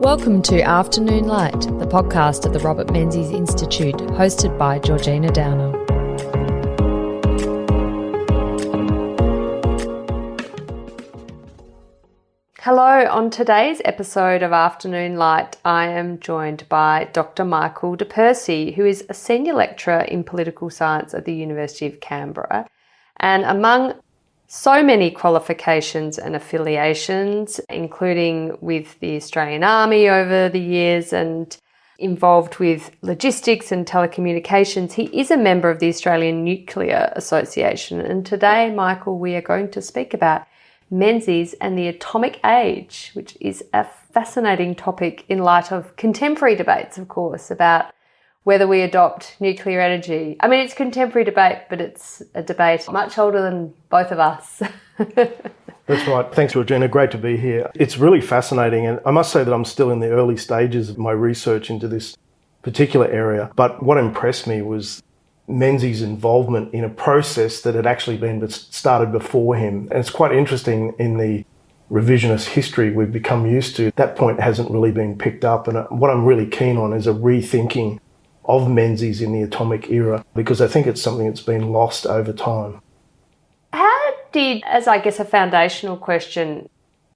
Welcome to Afternoon Light, the podcast of the Robert Menzies Institute, hosted by Georgina Downer. Hello, on today's episode of Afternoon Light, I am joined by Dr Michael de Percy, who is a senior lecturer in political science at the University of Canberra. And among so many qualifications and affiliations, including with the Australian Army over the years and involved with logistics and telecommunications, he is a member of the Australian Nuclear Association. And today, Michael, we are going to speak about Menzies and the atomic age, which is a fascinating topic in light of contemporary debates, of course, about whether we adopt nuclear energy. I mean, it's contemporary debate, but it's a debate much older than both of us. That's right. Thanks, Georgina. Great to be here. It's really fascinating, and I must say that I'm still in the early stages of my research into this particular area. But what impressed me was Menzies' involvement in a process that had actually been started before him. And it's quite interesting, in the revisionist history we've become used to, that point hasn't really been picked up. And what I'm really keen on is a rethinking of Menzies in the atomic era, because I think it's something that's been lost over time. As I guess a foundational question,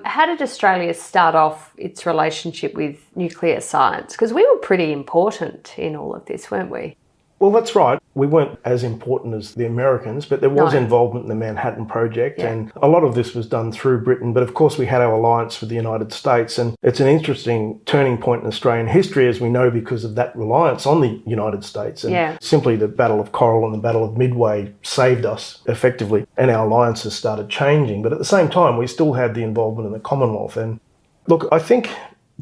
how did Australia start off its relationship with nuclear science? Because we were pretty important in all of this, weren't we? Well, that's right. We weren't as important as the Americans, but there was involvement in the Manhattan Project, and a lot of this was done through Britain. But of course, we had our alliance with the United States, and it's an interesting turning point in Australian history, as we know, because of that reliance on the United States. And simply the Battle of Coral and the Battle of Midway saved us effectively, and our alliances started changing. But at the same time, we still had the involvement in the Commonwealth. And look, I think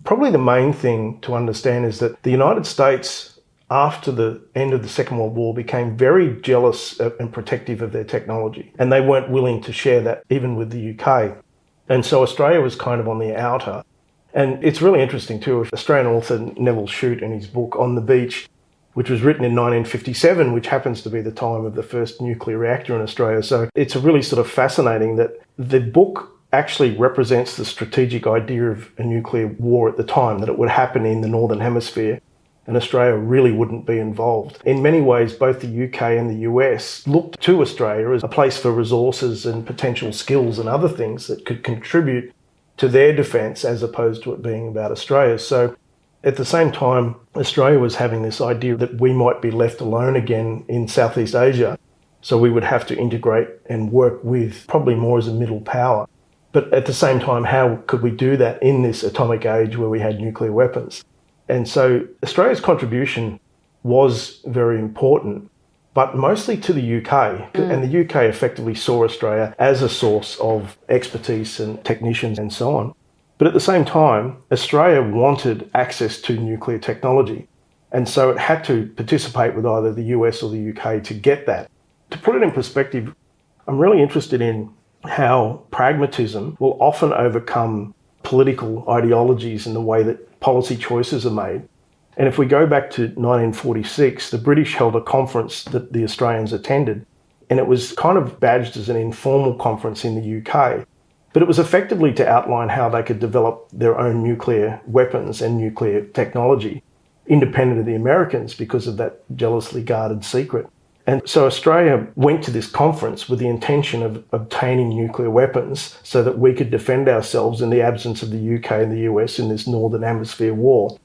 probably the main thing to understand is that the United States, after the end of the Second World War, became very jealous and protective of their technology. And they weren't willing to share that even with the UK. And so Australia was kind of on the outer. And it's really interesting too, Australian author Neville Shute, in his book On the Beach, which was written in 1957, which happens to be the time of the first nuclear reactor in Australia. So it's really sort of fascinating that the book actually represents the strategic idea of a nuclear war at the time, that it would happen in the Northern Hemisphere, and Australia really wouldn't be involved. In many ways, both the UK and the US looked to Australia as a place for resources and potential skills and other things that could contribute to their defence, as opposed to it being about Australia. So at the same time, Australia was having this idea that we might be left alone again in Southeast Asia. So we would have to integrate and work with, probably more as a middle power. But at the same time, how could we do that in this atomic age where we had nuclear weapons? And so Australia's contribution was very important, but mostly to the UK. And the UK effectively saw Australia as a source of expertise and technicians and so on. But at the same time, Australia wanted access to nuclear technology. And so it had to participate with either the US or the UK to get that. To put it in perspective, I'm really interested in how pragmatism will often overcome political ideologies in the way that policy choices are made. And if we go back to 1946, the British held a conference that the Australians attended, and it was kind of badged as an informal conference in the UK. But it was effectively to outline how they could develop their own nuclear weapons and nuclear technology, independent of the Americans, because of that jealously guarded secret. And so Australia went to this conference with the intention of obtaining nuclear weapons so that we could defend ourselves in the absence of the UK and the US in this Northern Hemisphere war.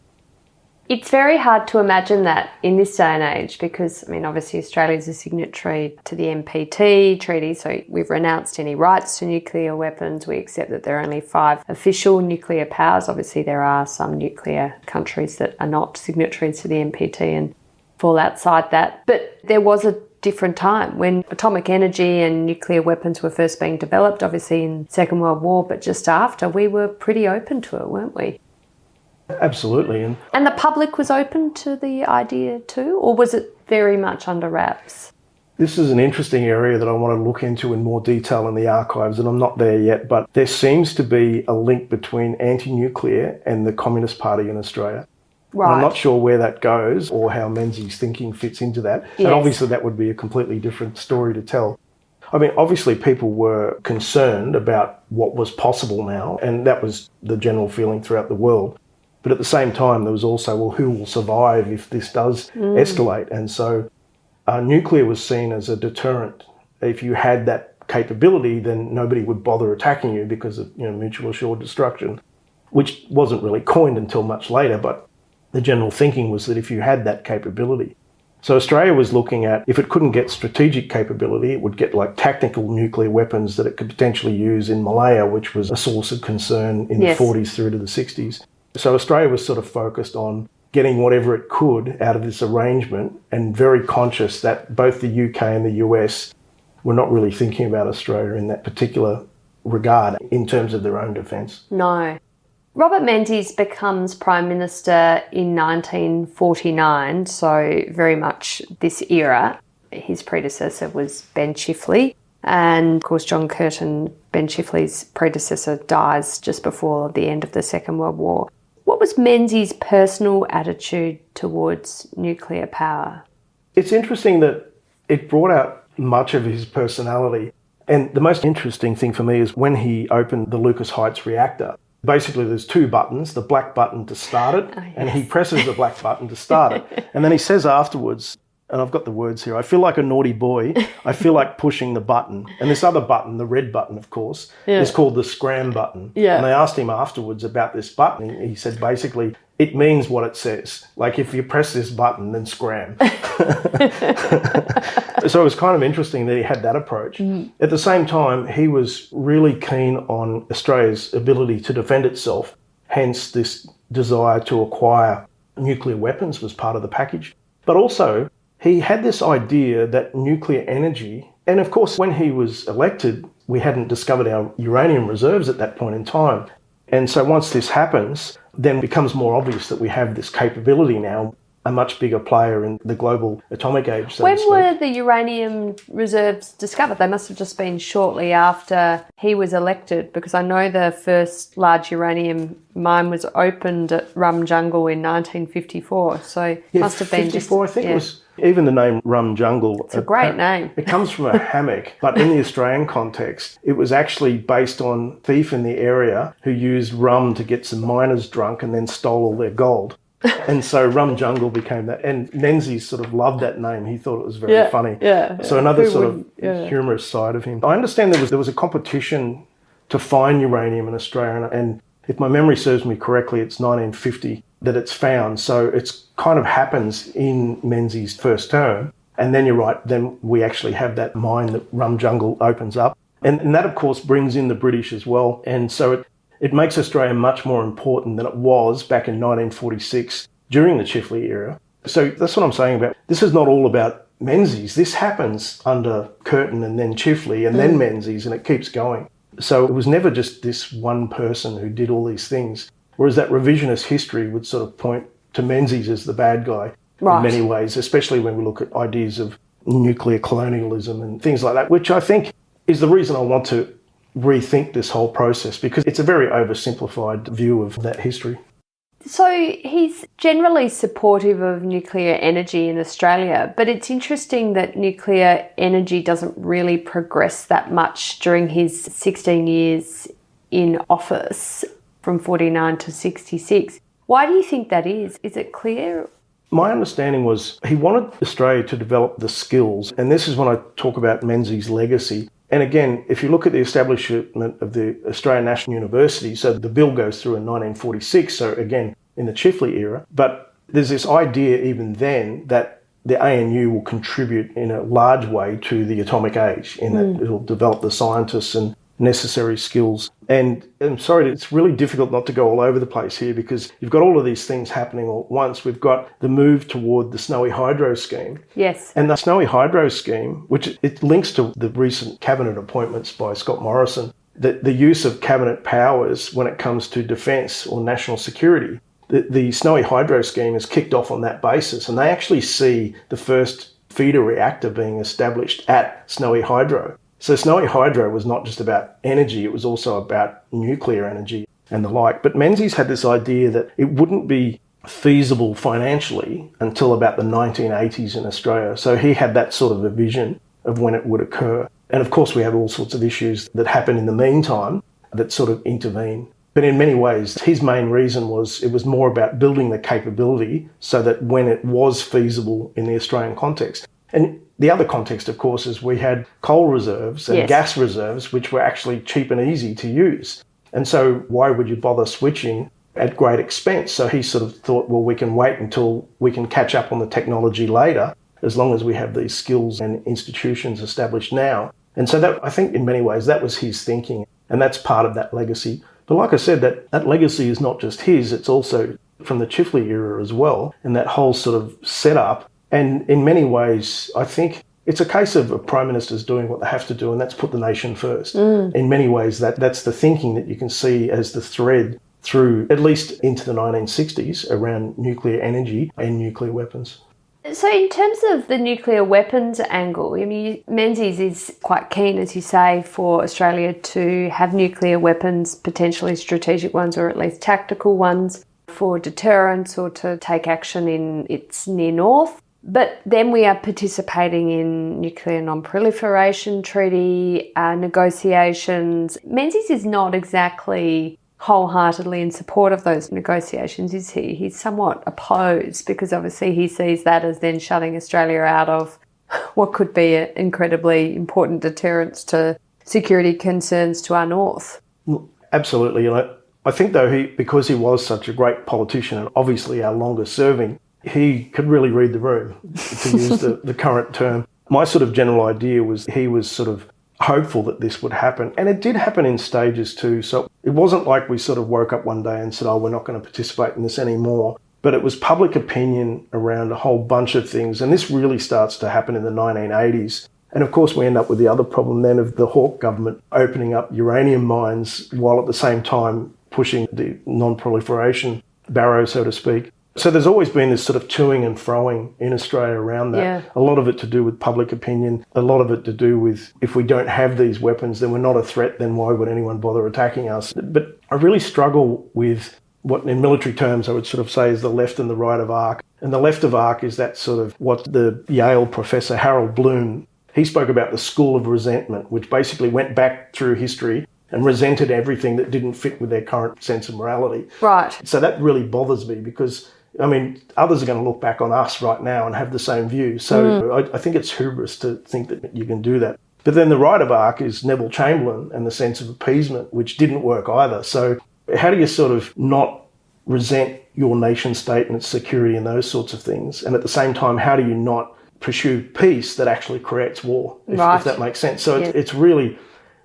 It's very hard to imagine that in this day and age because, I mean, obviously Australia is a signatory to the NPT treaty, so we've renounced any rights to nuclear weapons. We accept that there are only 5 official nuclear powers. Obviously there are some nuclear countries that are not signatories to the NPT and fall outside that. But there was a different time when atomic energy and nuclear weapons were first being developed, obviously in the Second World War, but just after, we were pretty open to it, weren't we? Absolutely. And the public was open to the idea too, or was it very much under wraps? This is an interesting area that I want to look into in more detail in the archives, and I'm not there yet, but there seems to be a link between anti-nuclear and the Communist Party in Australia. Right. And I'm not sure where that goes or how Menzies' thinking fits into that. Yes. And obviously that would be a completely different story to tell. I mean, obviously people were concerned about what was possible now, and that was the general feeling throughout the world. But at the same time, there was also, well, who will survive if this does escalate? And so nuclear was seen as a deterrent. If you had that capability, then nobody would bother attacking you because of mutual assured destruction, which wasn't really coined until much later. But the general thinking was that if you had that capability. So Australia was looking at, if it couldn't get strategic capability, it would get like tactical nuclear weapons that it could potentially use in Malaya, which was a source of concern in the 40s through to the 60s. So Australia was sort of focused on getting whatever it could out of this arrangement, and very conscious that both the UK and the US were not really thinking about Australia in that particular regard in terms of their own defence. No. Robert Menzies becomes Prime Minister in 1949, so very much this era. His predecessor was Ben Chifley, and of course John Curtin, Ben Chifley's predecessor, dies just before the end of the Second World War. What was Menzies' personal attitude towards nuclear power? It's interesting that it brought out much of his personality, and the most interesting thing for me is when he opened the Lucas Heights reactor. Basically, there's two buttons, the black button to start it, and he presses the black button to start it. And then he says afterwards, and I've got the words here, I feel like a naughty boy, I feel like pushing the button. And this other button, the red button, of course, is called the scram button. Yeah. And they asked him afterwards about this button. He said, basically, it means what it says. Like, if you press this button, then scram. So it was kind of interesting that he had that approach. At the same time, he was really keen on Australia's ability to defend itself. Hence, this desire to acquire nuclear weapons was part of the package. But also, he had this idea that nuclear energy, and of course, when he was elected, we hadn't discovered our uranium reserves at that point in time. And so once this happens, then it becomes more obvious that we have this capability now, a much bigger player in the global atomic age. When were the uranium reserves discovered? They must have just been shortly after he was elected, because I know the first large uranium mine was opened at Rum Jungle in 1954. So it must have been 54, I think it was. Even the name Rum Jungle. It's a great name. It comes from a hammock, but in the Australian context, it was actually based on a thief in the area who used rum to get some miners drunk and then stole all their gold. And so Rum Jungle became that. And Menzies sort of loved that name. He thought it was very funny. So another sort of humorous side of him. I understand there was a competition to find uranium in Australia, and if my memory serves me correctly, it's 1950 that it's found. So it's kind of happens in Menzies' first term. And then you're right, then we actually have that mine that Rum Jungle opens up. And that, of course, brings in the British as well. And so it makes Australia much more important than it was back in 1946 during the Chifley era. So that's what I'm saying about, this is not all about Menzies. This happens under Curtin and then Chifley and then Menzies, and it keeps going. So it was never just this one person who did all these things. Whereas that revisionist history would sort of point to Menzies as the bad guy in many ways, especially when we look at ideas of nuclear colonialism and things like that, which I think is the reason I want to rethink this whole process, because it's a very oversimplified view of that history. So he's generally supportive of nuclear energy in Australia, but it's interesting that nuclear energy doesn't really progress that much during his 16 years in office from 49 to 66. Why do you think that is? Is it clear? My understanding was he wanted Australia to develop the skills, and this is when I talk about Menzies' legacy. And again, if you look at the establishment of the Australian National University, so the bill goes through in 1946, so again, in the Chifley era, but there's this idea even then that the ANU will contribute in a large way to the atomic age, in that it'll develop the scientists and necessary skills. And I'm sorry, it's really difficult not to go all over the place here, because you've got all of these things happening all at once. We've got the move toward the Snowy Hydro scheme. Yes. And the Snowy Hydro scheme, which it links to the recent cabinet appointments by Scott Morrison, that the use of cabinet powers when it comes to defence or national security. The Snowy Hydro scheme is kicked off on that basis, and they actually see the first feeder reactor being established at Snowy Hydro. So Snowy Hydro was not just about energy, it was also about nuclear energy and the like. But Menzies had this idea that it wouldn't be feasible financially until about the 1980s in Australia. So he had that sort of a vision of when it would occur. And of course we have all sorts of issues that happen in the meantime that sort of intervene. But in many ways, his main reason was it was more about building the capability so that when it was feasible in the Australian context. And the other context, of course, is we had coal reserves and gas reserves, which were actually cheap and easy to use. And so why would you bother switching at great expense? So he sort of thought, well, we can wait until we can catch up on the technology later, as long as we have these skills and institutions established now. And so that, I think in many ways, that was his thinking. And that's part of that legacy. But like I said, that legacy is not just his, it's also from the Chifley era as well, and that whole sort of setup. And in many ways, I think it's a case of prime ministers doing what they have to do, and that's put the nation first. In many ways, that's the thinking that you can see as the thread through at least into the 1960s around nuclear energy and nuclear weapons. So in terms of the nuclear weapons angle, I mean, Menzies is quite keen, as you say, for Australia to have nuclear weapons, potentially strategic ones or at least tactical ones, for deterrence or to take action in its near north. But then we are participating in nuclear non-proliferation treaty negotiations. Menzies is not exactly wholeheartedly in support of those negotiations, is he? He's somewhat opposed because obviously he sees that as then shutting Australia out of what could be an incredibly important deterrence to security concerns to our north. Absolutely. And I think, though, because he was such a great politician and obviously our longest serving, he could really read the room, to use the current term. My sort of general idea was he was sort of hopeful that this would happen. And it did happen in stages too. So it wasn't like we sort of woke up one day and said, oh, we're not going to participate in this anymore. But it was public opinion around a whole bunch of things. And this really starts to happen in the 1980s. And of course, we end up with the other problem then of the Hawke government opening up uranium mines while at the same time pushing the non-proliferation barrow, so to speak. So there's always been this sort of toing and froing in Australia around that. Yeah. A lot of it to do with public opinion, a lot of it to do with if we don't have these weapons, then we're not a threat, then why would anyone bother attacking us? But I really struggle with what in military terms I would sort of say is the left and the right of arc. And the left of arc is that sort of what the Yale professor Harold Bloom, he spoke about the school of resentment, which basically went back through history and resented everything that didn't fit with their current sense of morality. Right. So that really bothers me because, I mean, others are going to look back on us right now and have the same view. So I think it's hubris to think that you can do that. But then the right of arc is Neville Chamberlain and the sense of appeasement, which didn't work either. So how do you sort of not resent your nation state and its security and those sorts of things? And at the same time, how do you not pursue peace that actually creates war, if that makes sense? So it's really,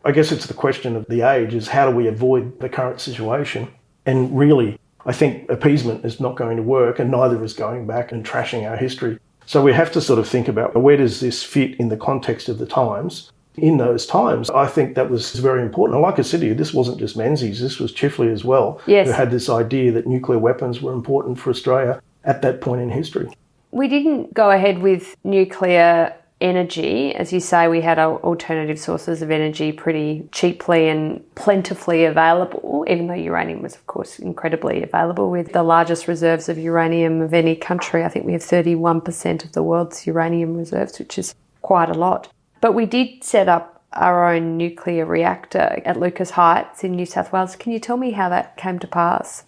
I guess it's the question of the age is how do we avoid the current situation? And really, I think appeasement is not going to work, and neither is going back and trashing our history. So we have to sort of think about where does this fit in the context of the times. In those times, I think that was very important. And like I said to you, this wasn't just Menzies, this was Chifley as well, who had this idea that nuclear weapons were important for Australia at that point in history. We didn't go ahead with nuclear energy. As you say, we had our alternative sources of energy pretty cheaply and plentifully available, even though uranium was, of course, incredibly available with the largest reserves of uranium of any country. I think we have 31% of the world's uranium reserves, which is quite a lot. But we did set up our own nuclear reactor at Lucas Heights in New South Wales. Can you tell me how that came to pass?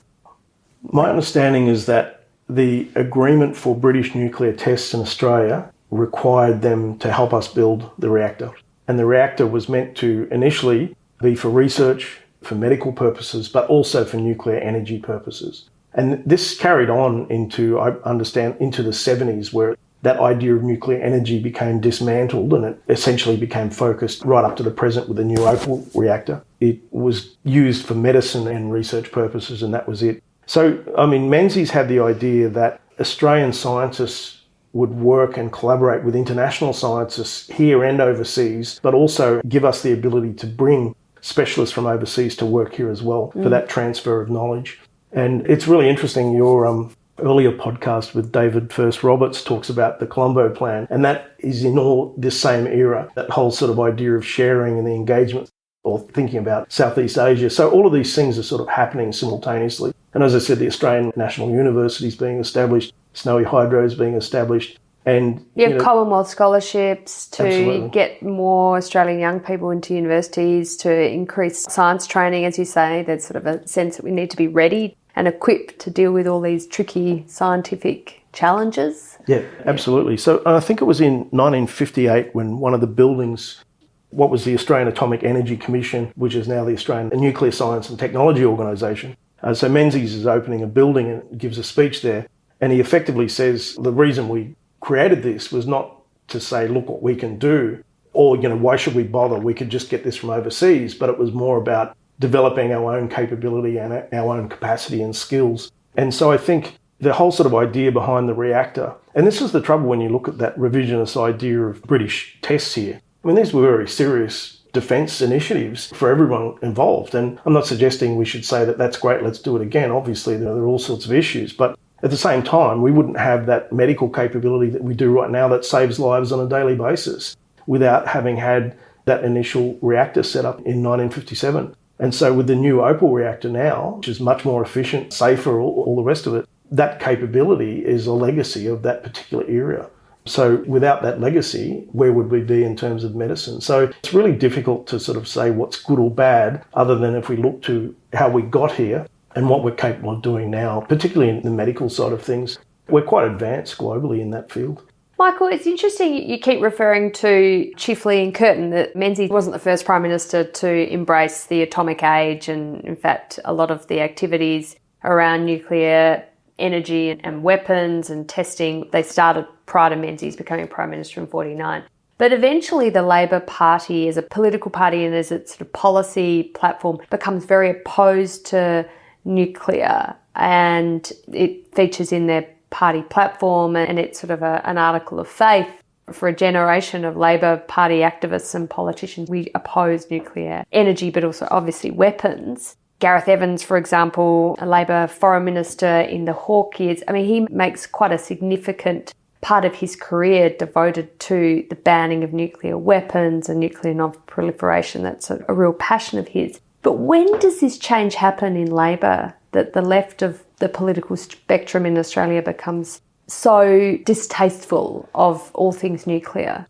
My understanding is that the agreement for British nuclear tests in Australia required them to help us build the reactor. And the reactor was meant to initially be for research, for medical purposes, but also for nuclear energy purposes. And this carried on into, I understand, into the 70s, where that idea of nuclear energy became dismantled and it essentially became focused right up to the present with the new Opal reactor. It was used for medicine and research purposes, and that was it. So, I mean, Menzies had the idea that Australian scientists would work and collaborate with international scientists here and overseas, but also give us the ability to bring specialists from overseas to work here as well for that transfer of knowledge. And it's really interesting, your earlier podcast with David First Roberts talks about the Colombo Plan, and that is in all this same era, that whole sort of idea of sharing and the engagement or thinking about Southeast Asia. So all of these things are sort of happening simultaneously. And as I said, the Australian National University is being established, Snowy Hydro is being established. And you have Commonwealth scholarships to absolutely. get more Australian young people into universities, to increase science training, as you say. There's sort of a sense that we need to be ready and equipped to deal with all these tricky scientific challenges. Yeah, absolutely. So I think it was in 1958 when one of the buildings, what was the Australian Atomic Energy Commission, which is now the Australian Nuclear Science and Technology Organisation. So Menzies is opening a building and gives a speech there. And he effectively says the reason we created this was not to say, look what we can do, or, why should we bother? We could just get this from overseas. But it was more about developing our own capability and our own capacity and skills. And so I think the whole sort of idea behind the reactor, and this is the trouble when you look at that revisionist idea of British tests here. I mean, these were very serious defence initiatives for everyone involved. And I'm not suggesting we should say that that's great, let's do it again. Obviously, there are all sorts of issues. But at the same time, we wouldn't have that medical capability that we do right now that saves lives on a daily basis without having had that initial reactor set up in 1957. And so with the new Opal reactor now, which is much more efficient, safer, all the rest of it, that capability is a legacy of that particular era. So without that legacy, where would we be in terms of medicine? So it's really difficult to sort of say what's good or bad, other than if we look to how we got here and what we're capable of doing now, particularly in the medical side of things. We're quite advanced globally in that field. Michael, it's interesting you keep referring to Chifley and Curtin, that Menzies wasn't the first Prime Minister to embrace the atomic age, and in fact a lot of the activities around nuclear energy and weapons and testing, they started prior to Menzies becoming Prime Minister in 1949. But eventually the Labor Party as a political party and as its sort of policy platform becomes very opposed to nuclear, and it features in their party platform, and it's sort of an article of faith for a generation of Labor Party activists and politicians. We oppose nuclear energy, but also obviously weapons. Gareth Evans, for example, a Labor foreign minister in the Hawke years, I mean, he makes quite a significant part of his career devoted to the banning of nuclear weapons and nuclear non-proliferation. That's a real passion of his. But when does this change happen in Labor, that the left of the political spectrum in Australia becomes so distasteful of all things nuclear?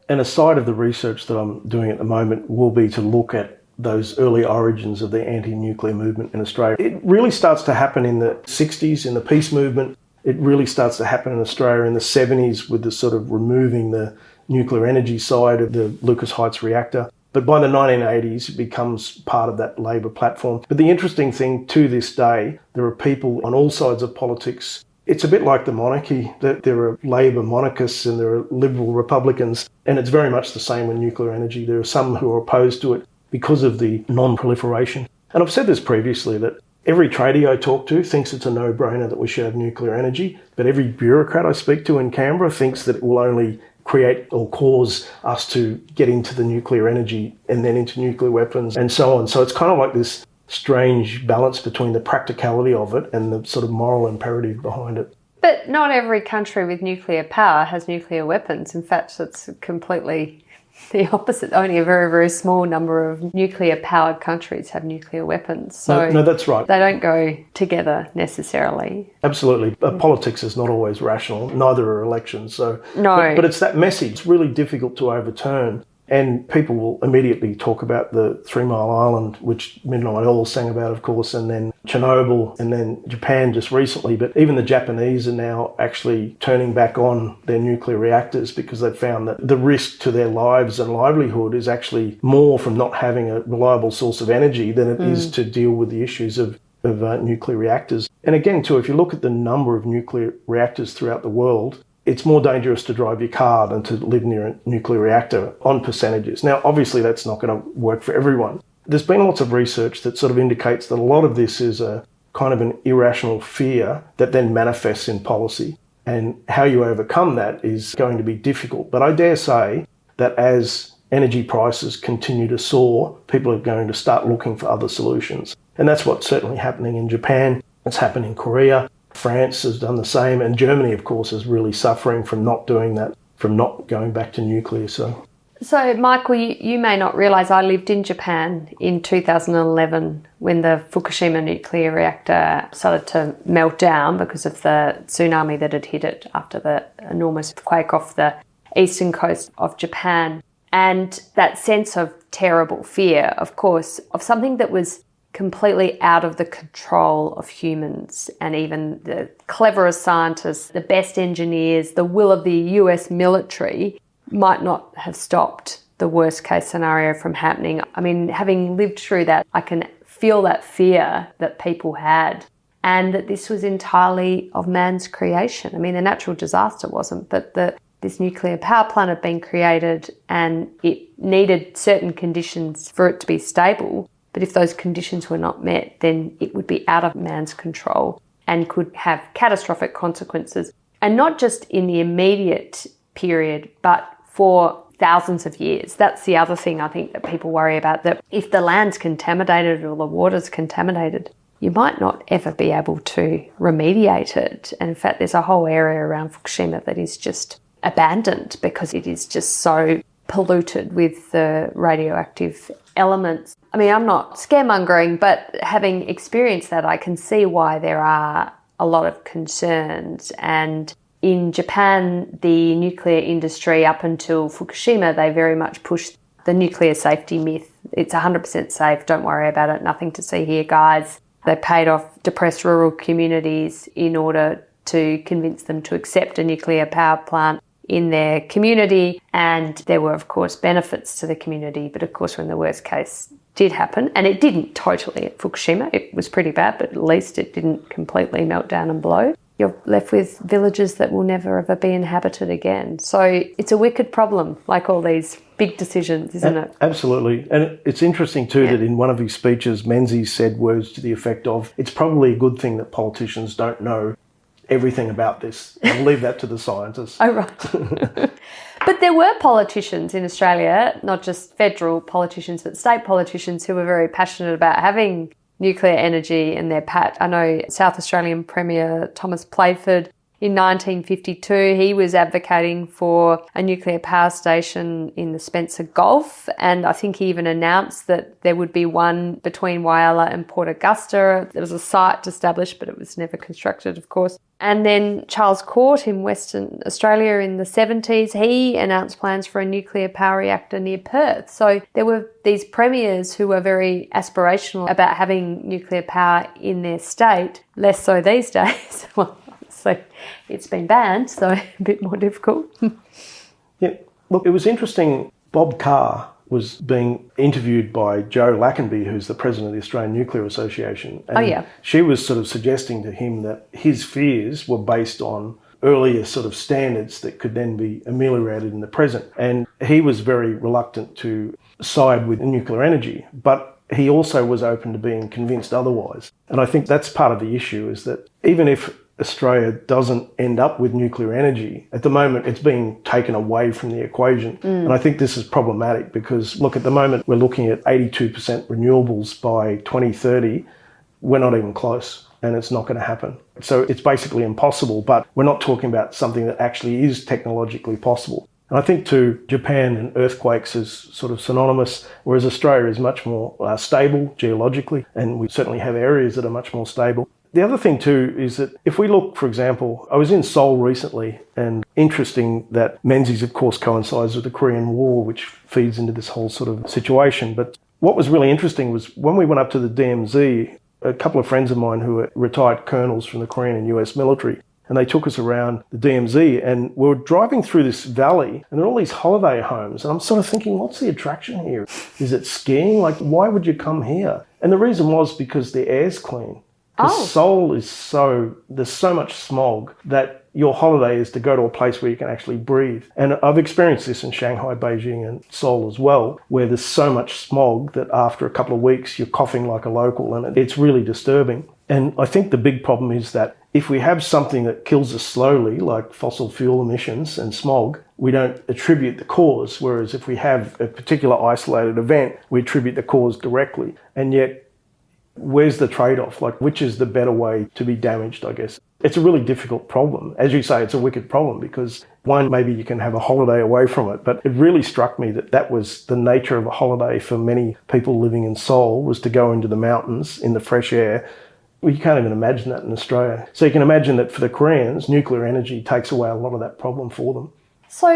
And a side of the research that I'm doing at the moment will be to look at those early origins of the anti-nuclear movement in Australia. It really starts to happen in the 60s, in the peace movement. It really starts to happen in Australia in the 70s with the sort of removing the nuclear energy side of the Lucas Heights reactor. But by the 1980s, it becomes part of that Labor platform. But the interesting thing to this day, there are people on all sides of politics. It's a bit like the monarchy, that there are Labor monarchists and there are Liberal Republicans, and it's very much the same with nuclear energy. There are some who are opposed to it because of the non-proliferation. And I've said this previously, that every tradie I talk to thinks it's a no-brainer that we should have nuclear energy, but every bureaucrat I speak to in Canberra thinks that it will only create or cause us to get into the nuclear energy and then into nuclear weapons and so on. So it's kind of like this strange balance between the practicality of it and the sort of moral imperative behind it. But not every country with nuclear power has nuclear weapons. In fact, it's completely the opposite. Only a very, very small number of nuclear-powered countries have nuclear weapons. So no, that's right. They don't go together necessarily. Absolutely. Politics is not always rational. Neither are elections. So, no. But it's that message. It's really difficult to overturn. And people will immediately talk about the 3 Mile Island, which Midnight Oil sang about, of course, and then Chernobyl, and then Japan just recently. But even the Japanese are now actually turning back on their nuclear reactors because they've found that the risk to their lives and livelihood is actually more from not having a reliable source of energy than it is to deal with the issues of nuclear reactors. And again, too, if you look at the number of nuclear reactors throughout the world, it's more dangerous to drive your car than to live near a nuclear reactor on percentages. Now, obviously, that's not going to work for everyone. There's been lots of research that sort of indicates that a lot of this is a kind of an irrational fear that then manifests in policy. And how you overcome that is going to be difficult. But I dare say that as energy prices continue to soar, people are going to start looking for other solutions. And that's what's certainly happening in Japan. It's happened in Korea. France has done the same, and Germany, of course, is really suffering from not doing that, from not going back to nuclear. So So, Michael, you may not realise I lived in Japan in 2011 when the Fukushima nuclear reactor started to melt down because of the tsunami that had hit it after the enormous quake off the eastern coast of Japan. And that sense of terrible fear, of course, of something that was completely out of the control of humans, and even the cleverest scientists, the best engineers, the will of the US military might not have stopped the worst case scenario from happening. I mean, having lived through that, I can feel that fear that people had, and that this was entirely of man's creation. I mean, a natural disaster wasn't, but this nuclear power plant had been created and it needed certain conditions for it to be stable. But if those conditions were not met, then it would be out of man's control and could have catastrophic consequences. And not just in the immediate period, but for thousands of years. That's the other thing I think that people worry about, that if the land's contaminated or the water's contaminated, you might not ever be able to remediate it. And in fact, there's a whole area around Fukushima that is just abandoned because it is just so polluted with the radioactive elements. I mean, I'm not scaremongering, but having experienced that, I can see why there are a lot of concerns. And in Japan, the nuclear industry, up until Fukushima, they very much pushed the nuclear safety myth. It's 100% safe, don't worry about it, nothing to see here, guys. They paid off depressed rural communities in order to convince them to accept a nuclear power plant in their community. And there were, of course, benefits to the community. But of course, when the worst case did happen, and it didn't totally at Fukushima, it was pretty bad, but at least it didn't completely melt down and blow. You're left with villages that will never ever be inhabited again. So it's a wicked problem, like all these big decisions, isn't it? Absolutely. And it's interesting too that in one of his speeches, Menzies said words to the effect of, it's probably a good thing that politicians don't know everything about this. I'll leave that to the scientists. Oh, right. But there were politicians in Australia, not just federal politicians, but state politicians who were very passionate about having nuclear energy in their patch. I know South Australian Premier Thomas Playford in 1952, he was advocating for a nuclear power station in the Spencer Gulf, and I think he even announced that there would be one between Whyalla and Port Augusta. There was a site established, but it was never constructed, of course. And then Charles Court in Western Australia in the 70s, he announced plans for a nuclear power reactor near Perth. So there were these premiers who were very aspirational about having nuclear power in their state, less so these days. Well, so it's been banned, so a bit more difficult. Yeah, look, it was interesting. Bob Carr was being interviewed by Jo Lackenby, who's the president of the Australian Nuclear Association. And she was sort of suggesting to him that his fears were based on earlier sort of standards that could then be ameliorated in the present. And he was very reluctant to side with nuclear energy, but he also was open to being convinced otherwise. And I think that's part of the issue, is that even if Australia doesn't end up with nuclear energy, at the moment it's being taken away from the equation. And I think this is problematic because, look, at the moment we're looking at 82% renewables by 2030. We're not even close, and it's not going to happen. So it's basically impossible, but we're not talking about something that actually is technologically possible. And I think too, Japan and earthquakes is sort of synonymous, whereas Australia is much more stable geologically, and we certainly have areas that are much more stable. The other thing too is that if we look, for example, I was in Seoul recently, and interesting that Menzies, of course, coincides with the Korean War, which feeds into this whole sort of situation. But what was really interesting was when we went up to the DMZ, a couple of friends of mine who were retired colonels from the Korean and US military, and they took us around the DMZ, and we were driving through this valley, and there are all these holiday homes, and I'm sort of thinking, what's the attraction here? Is it skiing? Like, why would you come here? And the reason was because the air's clean. Because Seoul is there's so much smog that your holiday is to go to a place where you can actually breathe. And I've experienced this in Shanghai, Beijing and Seoul as well, where there's so much smog that after a couple of weeks you're coughing like a local, and it's really disturbing. And I think the big problem is that if we have something that kills us slowly, like fossil fuel emissions and smog, we don't attribute the cause, whereas if we have a particular isolated event, we attribute the cause directly. And yet, where's the trade-off? Like, which is the better way to be damaged, I guess? It's a really difficult problem. As you say, it's a wicked problem because, one, maybe you can have a holiday away from it, but it really struck me that that was the nature of a holiday for many people living in Seoul, was to go into the mountains in the fresh air. Well, you can't even imagine that in Australia. So you can imagine that for the Koreans, nuclear energy takes away a lot of that problem for them. So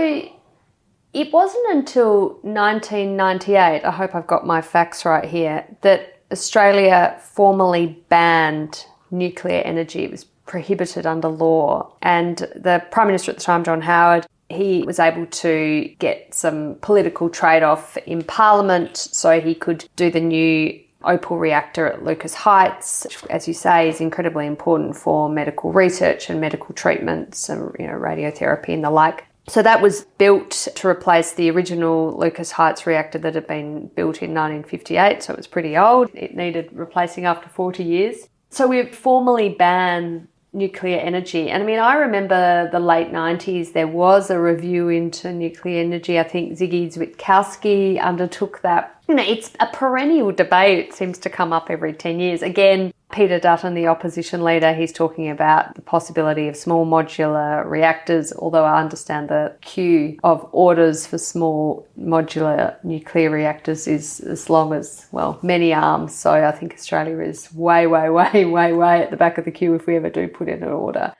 it wasn't until 1998, I hope I've got my facts right here, that Australia formally banned nuclear energy. It was prohibited under law. And the Prime Minister at the time, John Howard, he was able to get some political trade-off in Parliament so he could do the new Opal reactor at Lucas Heights, which, as you say, is incredibly important for medical research and medical treatments and radiotherapy and the like. So that was built to replace the original Lucas Heights reactor that had been built in 1958, so it was pretty old. It needed replacing after 40 years. So we formally banned nuclear energy. And I mean, I remember the late 90s, there was a review into nuclear energy. I think Ziggy Zwitkowski undertook that. It's a perennial debate. It seems to come up every 10 years. Again, Peter Dutton, the opposition leader, he's talking about the possibility of small modular reactors, although I understand the queue of orders for small modular nuclear reactors is as long as, well, many arms. So I think Australia is way at the back of the queue if we ever do put in an order.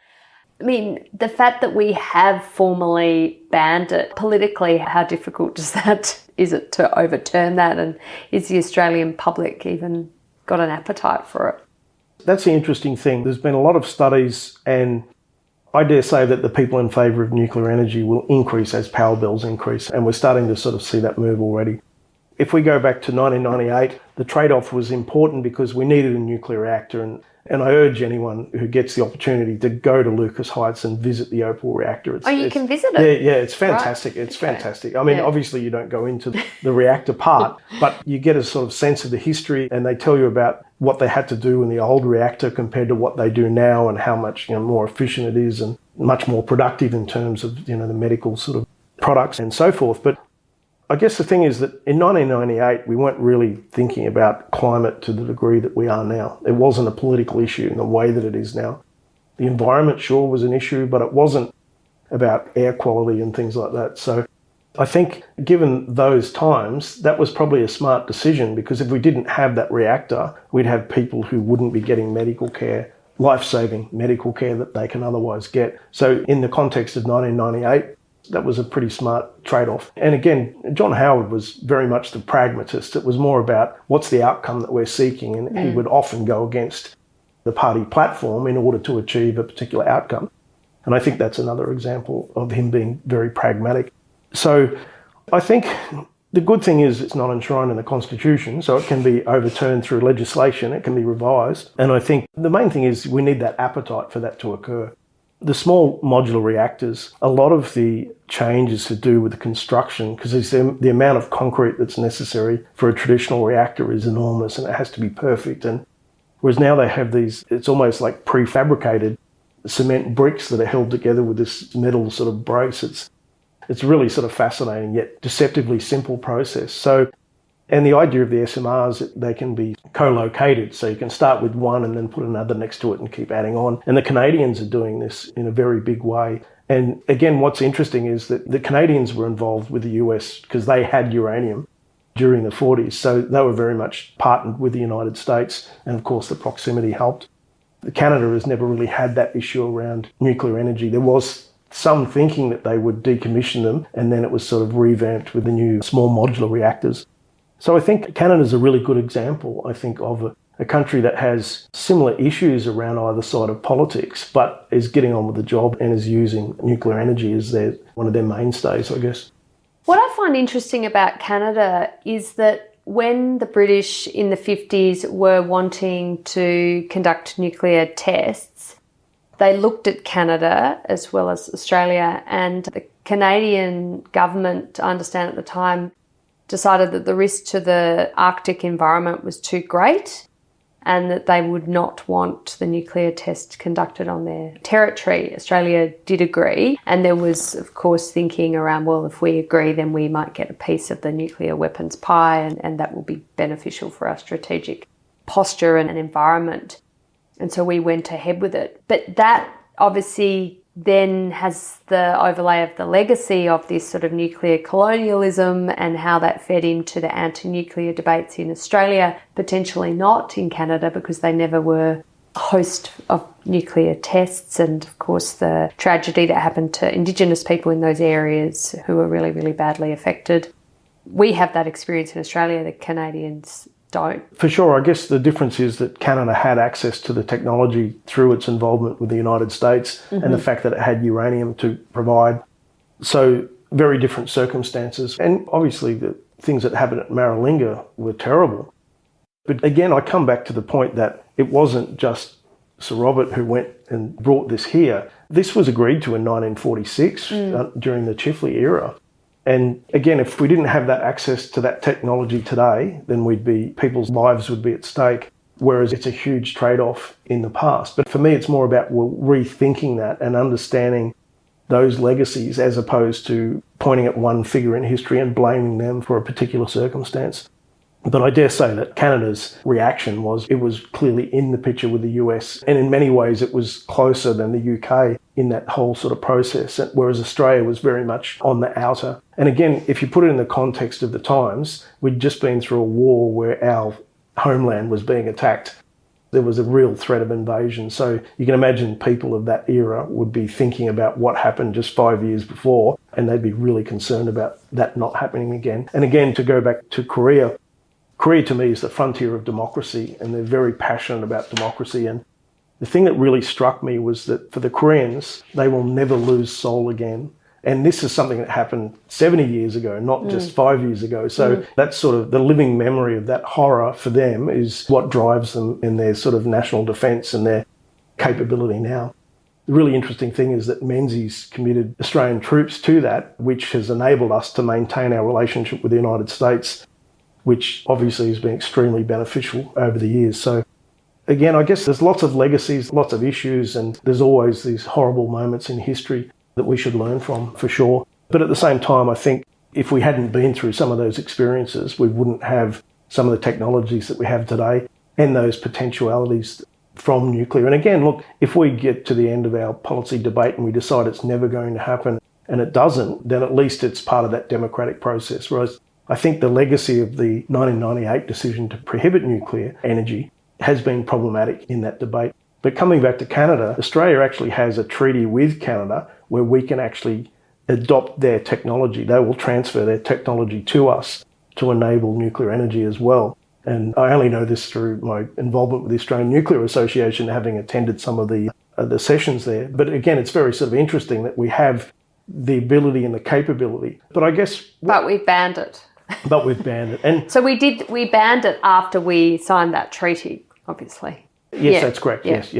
I mean, the fact that we have formally banned it, politically, how difficult is it to overturn that? And is the Australian public even got an appetite for it? That's the interesting thing. There's been a lot of studies, and I dare say that the people in favour of nuclear energy will increase as power bills increase, and we're starting to sort of see that move already. If we go back to 1998, the trade-off was important because we needed a nuclear reactor, and I urge anyone who gets the opportunity to go to Lucas Heights and visit the Opal reactor. You can visit it? Yeah, it's fantastic. Right. It's fantastic. I mean, obviously you don't go into the reactor part, but you get a sort of sense of the history, and they tell you about what they had to do in the old reactor compared to what they do now, and how much more efficient it is and much more productive in terms of the medical sort of products and so forth. But I guess the thing is that in 1998, we weren't really thinking about climate to the degree that we are now. It wasn't a political issue in the way that it is now. The environment, sure, was an issue, but it wasn't about air quality and things like that. So I think given those times, that was probably a smart decision, because if we didn't have that reactor, we'd have people who wouldn't be getting medical care, life-saving medical care that they can otherwise get. So in the context of 1998, that was a pretty smart trade-off. And again, John Howard was very much the pragmatist. It was more about what's the outcome that we're seeking, and he would often go against the party platform in order to achieve a particular outcome. And I think that's another example of him being very pragmatic. So I think the good thing is it's not enshrined in the Constitution, so it can be overturned through legislation, it can be revised. And I think the main thing is we need that appetite for that to occur. The small modular reactors, a lot of the change is to do with the construction, because the amount of concrete that's necessary for a traditional reactor is enormous, and it has to be perfect. And whereas now they have these, it's almost like prefabricated cement bricks that are held together with this metal sort of brace. It's really sort of fascinating yet deceptively simple process. So, and the idea of the SMRs, they can be co-located, so you can start with one and then put another next to it and keep adding on. And the Canadians are doing this in a very big way. And again, what's interesting is that the Canadians were involved with the US because they had uranium during the 40s, so they were very much partnered with the United States, and of course the proximity helped. Canada has never really had that issue around nuclear energy. There was some thinking that they would decommission them, and then it was sort of revamped with the new small modular reactors. So I think Canada's a really good example, I think, of a country that has similar issues around either side of politics, but is getting on with the job and is using nuclear energy as one of their mainstays, I guess. What I find interesting about Canada is that when the British in the 50s were wanting to conduct nuclear tests, they looked at Canada as well as Australia, and the Canadian government, I understand at the time, decided that the risk to the Arctic environment was too great and that they would not want the nuclear test conducted on their territory. Australia did agree, and there was, of course, thinking around, well, if we agree, then we might get a piece of the nuclear weapons pie, and that will be beneficial for our strategic posture and environment. And so we went ahead with it. But that obviously then has the overlay of the legacy of this sort of nuclear colonialism and how that fed into the anti-nuclear debates in Australia, potentially not in Canada because they never were a host of nuclear tests, and of course the tragedy that happened to Indigenous people in those areas who were really, really badly affected. We have that experience in Australia, the Canadians don't. For sure. I guess the difference is that Canada had access to the technology through its involvement with the United States and the fact that it had uranium to provide. So very different circumstances. And obviously the things that happened at Maralinga were terrible. But again, I come back to the point that it wasn't just Sir Robert who went and brought this here. This was agreed to in 1946 during the Chifley era. And again, if we didn't have that access to that technology today, then people's lives would be at stake, whereas it's a huge trade-off in the past. But for me, it's more about rethinking that and understanding those legacies as opposed to pointing at one figure in history and blaming them for a particular circumstance. But I dare say that Canada's reaction was it was clearly in the picture with the US, and in many ways it was closer than the UK in that whole sort of process, whereas Australia was very much on the outer. And again, if you put it in the context of the times, we'd just been through a war where our homeland was being attacked. There was a real threat of invasion. So you can imagine people of that era would be thinking about what happened just 5 years before, and they'd be really concerned about that not happening again. And again, to go back to Korea to me is the frontier of democracy, and they're very passionate about democracy. And the thing that really struck me was that for the Koreans, they will never lose Seoul again. And this is something that happened 70 years ago, not just 5 years ago. So that's sort of the living memory of that horror for them is what drives them in their sort of national defence and their capability now. The really interesting thing is that Menzies committed Australian troops to that, which has enabled us to maintain our relationship with the United States, which obviously has been extremely beneficial over the years. So again, I guess there's lots of legacies, lots of issues, and there's always these horrible moments in history that we should learn from, for sure. But at the same time, I think if we hadn't been through some of those experiences, we wouldn't have some of the technologies that we have today and those potentialities from nuclear. And again, look, if we get to the end of our policy debate and we decide it's never going to happen and it doesn't, then at least it's part of that democratic process. Whereas I think the legacy of the 1998 decision to prohibit nuclear energy has been problematic in that debate. But coming back to Canada, Australia actually has a treaty with Canada where we can actually adopt their technology. They will transfer their technology to us to enable nuclear energy as well. And I only know this through my involvement with the Australian Nuclear Association, having attended some of the sessions there. But again, it's very sort of interesting that we have the ability and the capability. But I guess... But we've banned it. But we've banned it. And so we banned it after we signed that treaty, obviously. Yes, that's correct. Yes,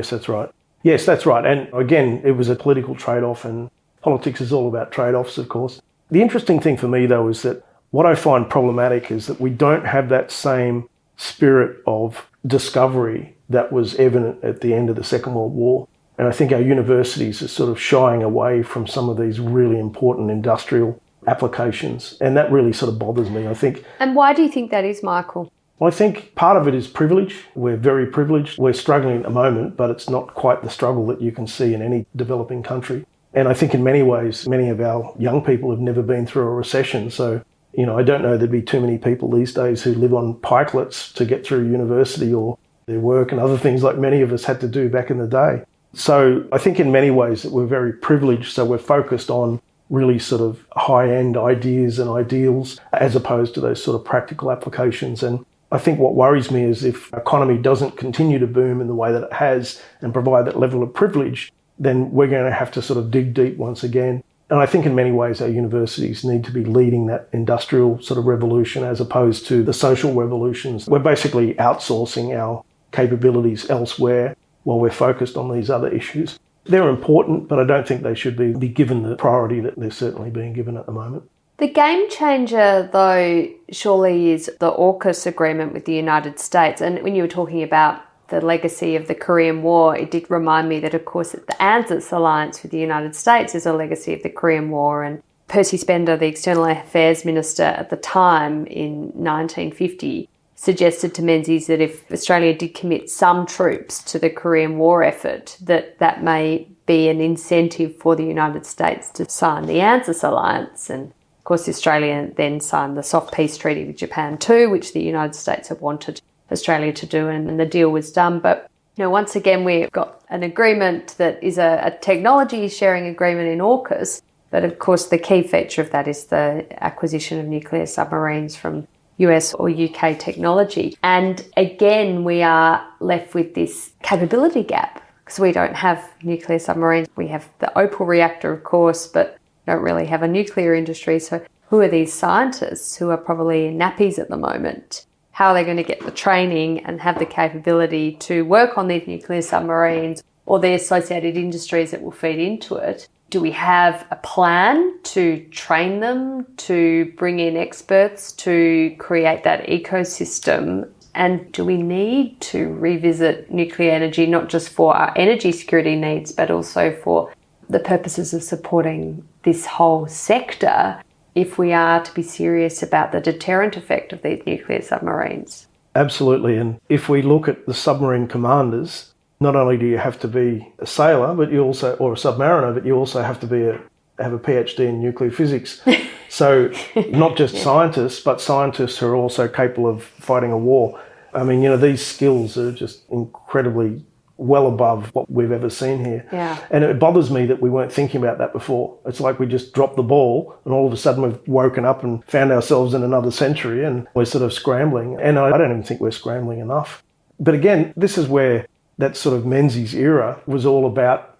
that's right. Yes, that's right. And again, it was a political trade-off, and politics is all about trade-offs, of course. The interesting thing for me, though, is that what I find problematic is that we don't have that same spirit of discovery that was evident at the end of the Second World War. And I think our universities are sort of shying away from some of these really important industrial applications. And that really sort of bothers me, I think. And why do you think that is, Michael? Well, I think part of it is privilege. We're very privileged. We're struggling at the moment, but it's not quite the struggle that you can see in any developing country. And I think in many ways, many of our young people have never been through a recession. So, I don't know there'd be too many people these days who live on pikelets to get through university or their work and other things like many of us had to do back in the day. So I think in many ways that we're very privileged. So we're focused on really sort of high-end ideas and ideals as opposed to those sort of practical applications. And I think what worries me is if the economy doesn't continue to boom in the way that it has and provide that level of privilege, then we're going to have to sort of dig deep once again. And I think in many ways our universities need to be leading that industrial sort of revolution as opposed to the social revolutions. We're basically outsourcing our capabilities elsewhere while we're focused on these other issues. They're important, but I don't think they should be given the priority that they're certainly being given at the moment. The game changer, though, surely is the AUKUS agreement with the United States. And when you were talking about the legacy of the Korean War, it did remind me that, of course, the ANZUS alliance with the United States is a legacy of the Korean War. And Percy Spender, the External Affairs Minister at the time in 1950, suggested to Menzies that if Australia did commit some troops to the Korean War effort, that may be an incentive for the United States to sign the ANZUS alliance. And of course, Australia then signed the soft peace treaty with Japan too, which the United States had wanted Australia to do, and the deal was done. But once again, we've got an agreement that is a technology sharing agreement in AUKUS. But of course, the key feature of that is the acquisition of nuclear submarines from US or UK technology. And again, we are left with this capability gap because we don't have nuclear submarines. We have the Opal reactor, of course, but don't really have a nuclear industry. So who are these scientists who are probably in nappies at the moment? How are they going to get the training and have the capability to work on these nuclear submarines or the associated industries that will feed into it? Do we have a plan to train them, to bring in experts, to create that ecosystem? And do we need to revisit nuclear energy, not just for our energy security needs, but also for the purposes of supporting this whole sector if we are to be serious about the deterrent effect of these nuclear submarines? Absolutely. And if we look at the submarine commanders, not only do you have to be a sailor, but you also, or a submariner, but you also have to have a PhD in nuclear physics. So not just scientists, but scientists who are also capable of fighting a war. I mean, these skills are just incredibly well above what we've ever seen here. Yeah. And it bothers me that we weren't thinking about that before. It's like we just dropped the ball and all of a sudden we've woken up and found ourselves in another century and we're sort of scrambling. And I don't even think we're scrambling enough. But again, this is where that sort of Menzies era was all about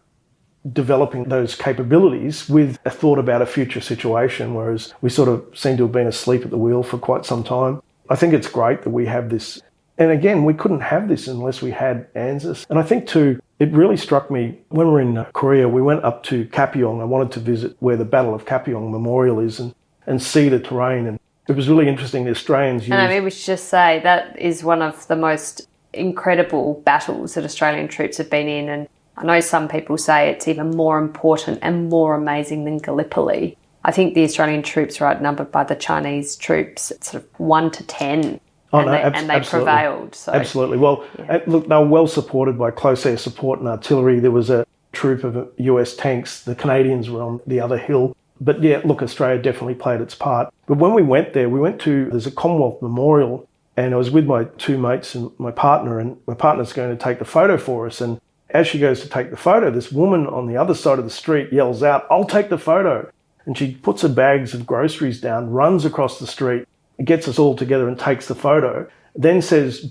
developing those capabilities with a thought about a future situation, whereas we sort of seem to have been asleep at the wheel for quite some time. I think it's great that we have this. And again, we couldn't have this unless we had ANZUS. And I think too, it really struck me when we were in Korea, we went up to Kapyong. I wanted to visit where the Battle of Kapyong Memorial is and see the terrain. And it was really interesting. The Australians used... And maybe we should just say that is one of the most incredible battles that Australian troops have been in. And I know some people say it's even more important and more amazing than Gallipoli. I think the Australian troops are outnumbered by the Chinese troops, sort of 1 to 10. And they prevailed. So. Absolutely. Well, look, they were well supported by close air support and artillery. There was a troop of US tanks. The Canadians were on the other hill. But yeah, look, Australia definitely played its part. But when we went there, there's a Commonwealth Memorial, and I was with my two mates and my partner's going to take the photo for us. And as she goes to take the photo, this woman on the other side of the street yells out, "I'll take the photo." And she puts her bags of groceries down, runs across the street, gets us all together and takes the photo, then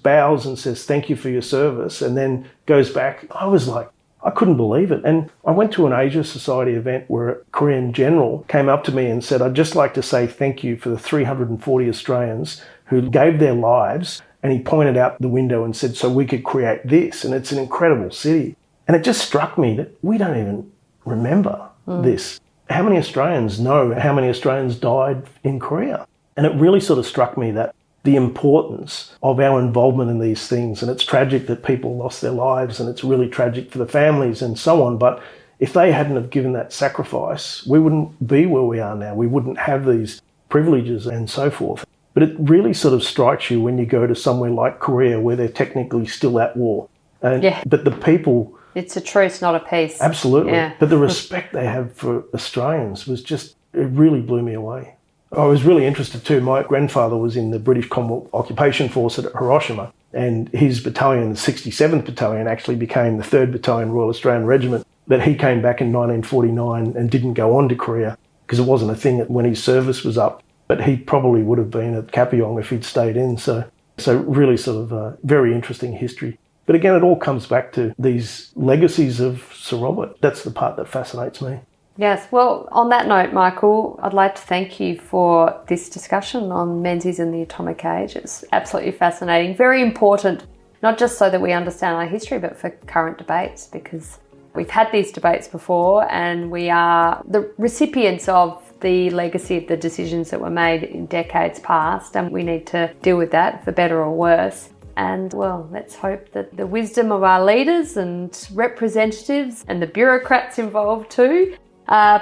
bows and says, "Thank you for your service," and then goes back. I was like, I couldn't believe it. And I went to an Asia Society event where a Korean general came up to me and said, "I'd just like to say thank you for the 340 Australians who gave their lives." And he pointed out the window and said, "So we could create this." And it's an incredible city. And it just struck me that we don't even remember this. How many Australians know how many Australians died in Korea? And it really sort of struck me that the importance of our involvement in these things, and it's tragic that people lost their lives and it's really tragic for the families and so on, but if they hadn't have given that sacrifice, we wouldn't be where we are now. We wouldn't have these privileges and so forth. But it really sort of strikes you when you go to somewhere like Korea where they're technically still at war. But the people... It's a truce, not a peace. Absolutely. Yeah. But the respect they have for Australians was just, it really blew me away. I was really interested too. My grandfather was in the British Commonwealth Occupation Force at Hiroshima, and his battalion, the 67th Battalion, actually became the 3rd Battalion Royal Australian Regiment. But he came back in 1949 and didn't go on to Korea because it wasn't a thing when his service was up. But he probably would have been at Kapyong if he'd stayed in. So really sort of a very interesting history. But again, it all comes back to these legacies of Sir Robert. That's the part that fascinates me. Yes, well, on that note, Michael, I'd like to thank you for this discussion on Menzies and the atomic age. It's absolutely fascinating, very important, not just so that we understand our history, but for current debates, because we've had these debates before and we are the recipients of the legacy of the decisions that were made in decades past, and we need to deal with that for better or worse. And well, let's hope that the wisdom of our leaders and representatives and the bureaucrats involved too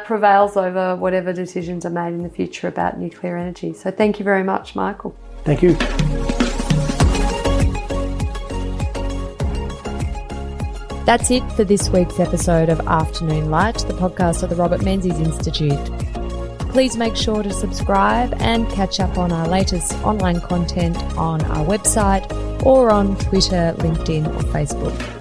prevails over whatever decisions are made in the future about nuclear energy. So thank you very much, Michael. Thank you. That's it for this week's episode of Afternoon Light, the podcast of the Robert Menzies Institute. Please make sure to subscribe and catch up on our latest online content on our website or on Twitter, LinkedIn or Facebook.